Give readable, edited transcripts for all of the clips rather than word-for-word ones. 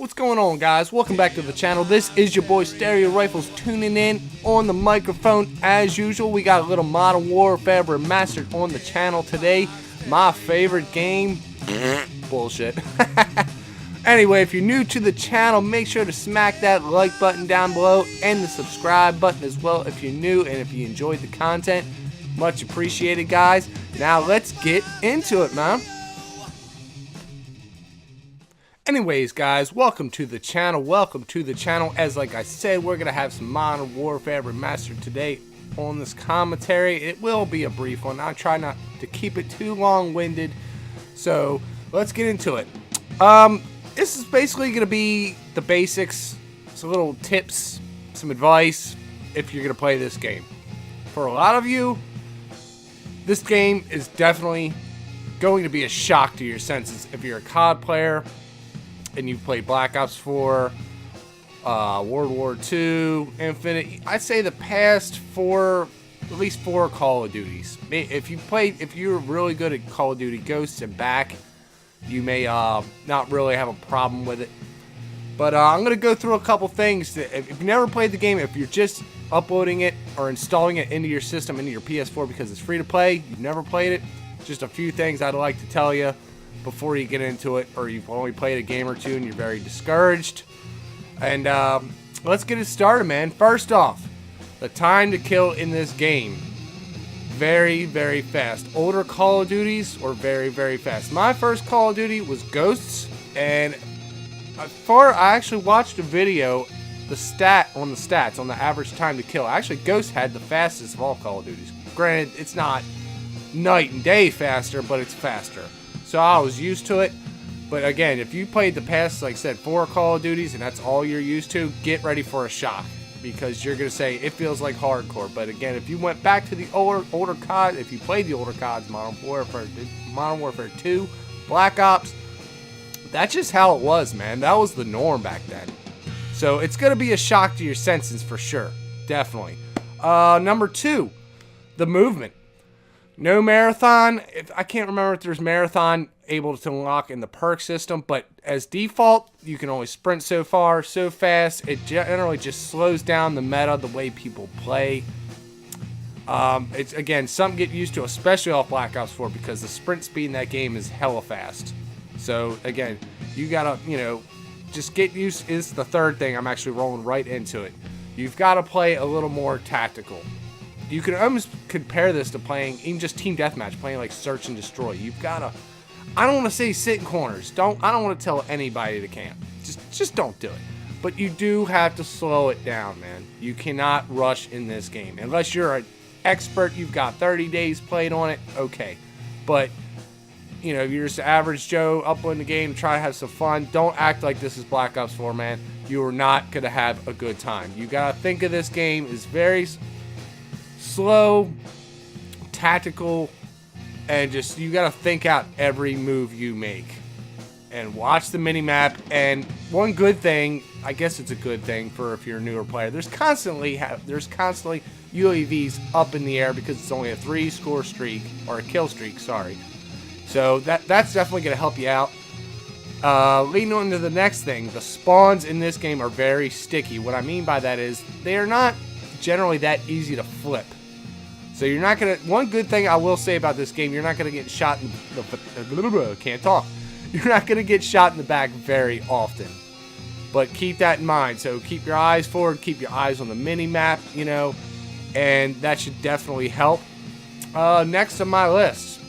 What's going on, guys? Welcome back to the channel. This is your boy Stereo Rifles tuning in on the microphone as usual. We got a little Modern Warfare Remastered on the channel today. My favorite game. Bullshit. Anyway, if you're new to the channel, make sure to smack that like button down below and the subscribe button as well if you're new and if you enjoyed the content. Much appreciated, guys. Now let's get into it, man. Anyways, guys, welcome to the channel. As like I said, we're gonna have some Modern Warfare Remastered today on this commentary. It will be a brief one. I'll try not to keep it too long-winded. So let's get into it. This is basically gonna be the basics, some little tips, some advice if you're gonna play this game. For a lot of you, this game is definitely going to be a shock to your senses if you're a COD player and you've played Black Ops 4, World War II, Infinite. I'd say the past at least four Call of Duties. If you're really good at Call of Duty Ghosts and back, you may not really have a problem with it. But I'm going to go through a couple things. If you've never played the game, if you're just uploading it or installing it into your system, into your PS4 because it's free to play, you've never played it, just a few things I'd like to tell you before you get into it, or you've only played a game or two and you're very discouraged. And let's get it started, man. First off, the time to kill in this game, very, very fast. Older Call of Duties were very, very fast. My first Call of Duty was Ghosts, and I actually watched a video, the stats on the average time to kill. Actually, Ghosts had the fastest of all Call of Duties. Granted, it's not night and day faster, but it's faster. So I was used to it. But again, if you played the past, like I said, 4 Call of Duties and that's all you're used to, get ready for a shock. Because you're going to say, it feels like hardcore. But again, if you went back to the older COD, if you played the older CODs, Modern Warfare 2, Black Ops, that's just how it was, man. That was the norm back then. So it's going to be a shock to your senses for sure. Definitely. Number 2, the movement. No marathon. I can't remember if there's marathon able to unlock in the perk system, but as default, you can only sprint so far, so fast. It generally just slows down the meta, the way people play. It's, again, something to get used to, especially off Black Ops 4, because the sprint speed in that game is hella fast. So, again, you gotta, just get used. It's the third thing. I'm actually rolling right into it. You've got to play a little more tactical. You can almost compare this to playing even just team deathmatch, playing like search and destroy. You've got to, I don't want to say sit in corners. I don't want to tell anybody to camp. Just don't do it. But you do have to slow it down, man. You cannot rush in this game. Unless you're an expert, you've got 30 days played on it, okay. But, if you're just an average Joe uploading the game, try to have some fun. Don't act like this is Black Ops 4, man. You are not going to have a good time. You got to think of this game as very slow, tactical, and just you gotta think out every move you make and watch the mini-map. And one good thing, I guess it's a good thing for if you're a newer player, there's constantly UAVs up in the air because it's only a 3-score streak, or a kill streak, sorry. So that's definitely gonna help you out. Leading on to the next thing, the spawns in this game are very sticky. What I mean by that is they are not generally that easy to flip. So you're not gonna. One good thing I will say about this game, you're not gonna get shot in the. Can't talk. You're not gonna get shot in the back very often. But keep that in mind. So keep your eyes forward, keep your eyes on the mini map, and that should definitely help. Next on my list,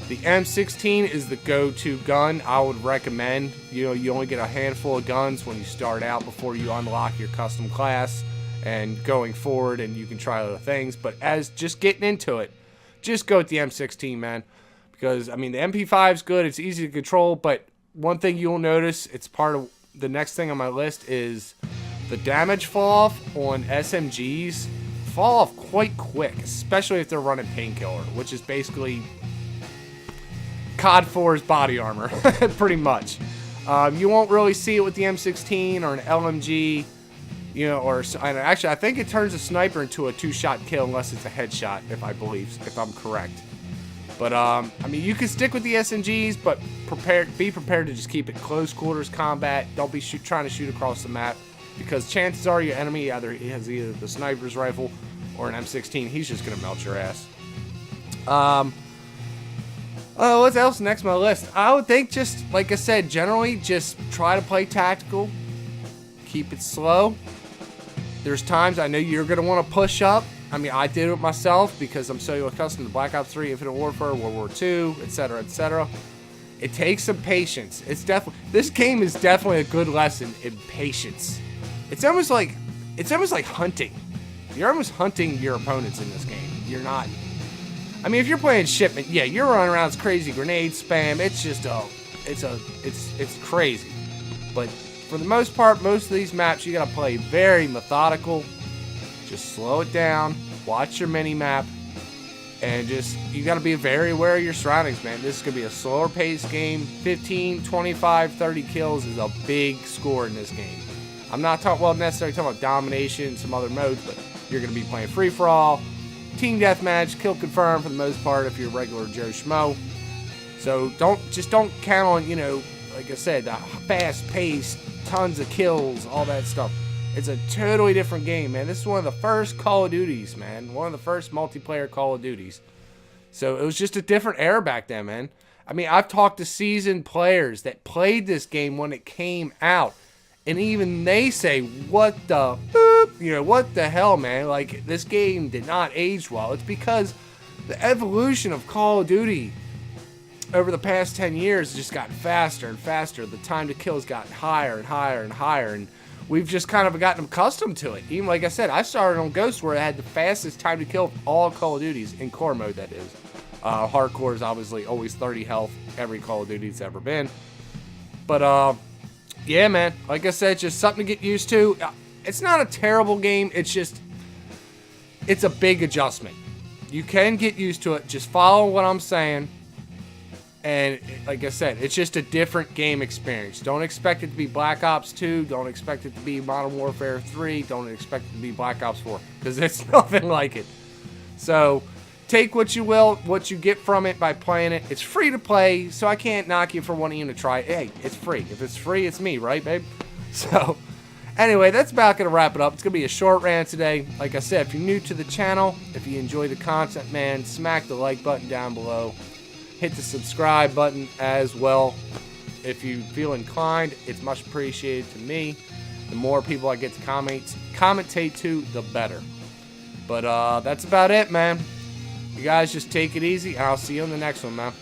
the M16 is the go-to gun. I would recommend. You only get a handful of guns when you start out before you unlock your custom class. And going forward, and you can try other things, but as just getting into it, just go with the M16, man, because the MP5 is good, it's easy to control, but one thing you'll notice, it's part of the next thing on my list, is the damage fall off on SMGs fall off quite quick, especially if they're running Painkiller, which is basically COD 4's body armor, pretty much. You won't really see it with the M16 or an LMG. Actually, I think it turns a sniper into a 2-shot kill unless it's a headshot, if I'm correct. But, I mean, you can stick with the SMGs, but be prepared to just keep it close quarters combat. Don't be trying to shoot across the map, because chances are your enemy has either the sniper's rifle or an M16. He's just going to melt your ass. What's else next on my list? I would think, just like I said, generally just try to play tactical. Keep it slow. There's times I know you're going to want to push up. I mean, I did it myself because I'm so accustomed to Black Ops 3, Infinite Warfare, World War II, etc., etc. It takes some patience. This game is definitely a good lesson in patience. It's almost like hunting. You're almost hunting your opponents in this game. You're not. I mean, if you're playing Shipment, yeah, you're running around, it's crazy grenade spam. It's just it's crazy. But for the most part, most of these maps you gotta play very methodical. Just slow it down, watch your mini-map, and you got to be very aware of your surroundings, man. This is going to be a slower paced game. 15, 25, 30 kills is a big score in this game. I'm not necessarily talking about domination and some other modes, but you're going to be playing free-for-all, team deathmatch, kill confirm for the most part if you're a regular Joe Schmo. So don't count on, like I said, the fast-paced, tons of kills, all that stuff. It's a totally different game, man. This is one of the first Call of Duties, man. One of the first multiplayer Call of Duties. So it was just a different era back then, man. I mean, I've talked to seasoned players that played this game when it came out. And even they say, what the hell, man? Like, this game did not age well. It's because the evolution of Call of Duty over the past 10 years has just gotten faster and faster. The time to kill has gotten higher and higher and higher. And we've just kind of gotten accustomed to it. Even like I said, I started on Ghost where I had the fastest time to kill of all Call of Duties, in core mode that is. Hardcore is obviously always 30 health, every Call of Duty's ever been. But yeah, man, like I said, just something to get used to. It's not a terrible game, it's a big adjustment. You can get used to it, just follow what I'm saying. And like I said, it's just a different game experience. Don't expect it to be Black Ops 2. Don't expect it to be Modern Warfare 3. Don't expect it to be Black Ops 4. Because it's nothing like it. So, take what you will, what you get from it by playing it. It's free to play, so I can't knock you for wanting to try it. Hey, it's free. If it's free, it's me, right, babe? So, anyway, that's about going to wrap it up. It's going to be a short rant today. Like I said, if you're new to the channel, if you enjoy the content, man, smack the like button down below. Hit the subscribe button as well. If you feel inclined, it's much appreciated to me. The more people I get to commentate to, the better. But that's about it, man. You guys just take it easy, and I'll see you in the next one, man.